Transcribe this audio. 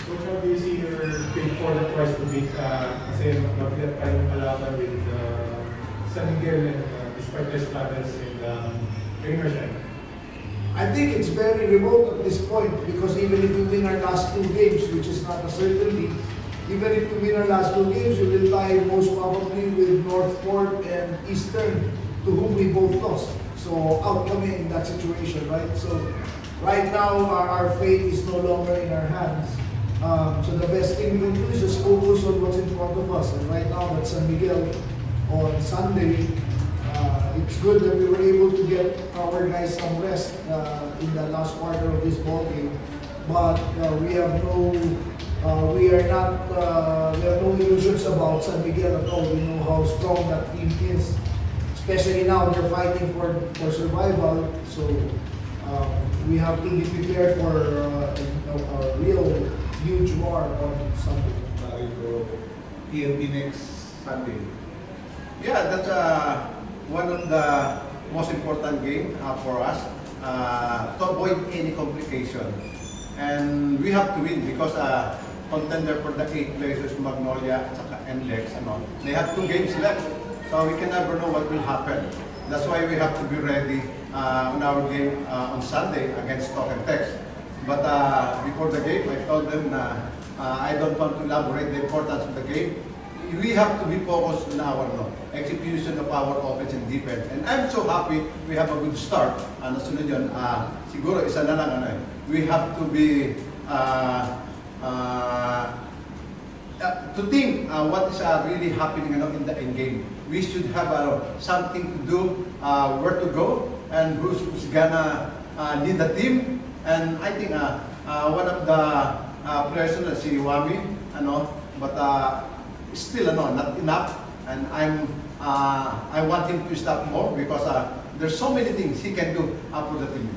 Coach, how do you see your pick for the twice to beat? Kasi mabigat pa yung kalaban with San Miguel and despite their struggles in the trainer side. I think it's very remote at this point because even if we win our last 2 games, which is not a certainty, even if we win our last 2 games, we will tie most probably with Northport and Eastern, to whom we both lost. So out kami in that situation, right? So right now, our fate is no longer in our hands. So the best thing we can do is just focus on what's in front of us. And right now, that's San Miguel on Sunday. It's good that we were able to get our guys some rest in the last quarter of this ball game. But we have no illusions about San Miguel at all. We know how strong that team is. Especially now, they're fighting for survival. So we have to be prepared for a real huge war on Sunday. TNT next Sunday. Yeah, that's one of the most important game for us to avoid any complication. And we have to win because contender for the 8th place is Magnolia and Lex. They have 2 games left, so we can never know what will happen. That's why we have to be ready on our game on Sunday against Stock and Tex. But before the game, I told them I don't want to elaborate the importance of the game. We have to be focused on our execution of our offense and defense. And I'm so happy we have a good start. Nasunod yun, siguro isa na lang, we have to be to think what is really happening in the end game. We should have something to do, where to go, and who's gonna lead the team. And I think one of the players na si Wami, but still not enough. And I want him to stop more because there's so many things he can do for the team.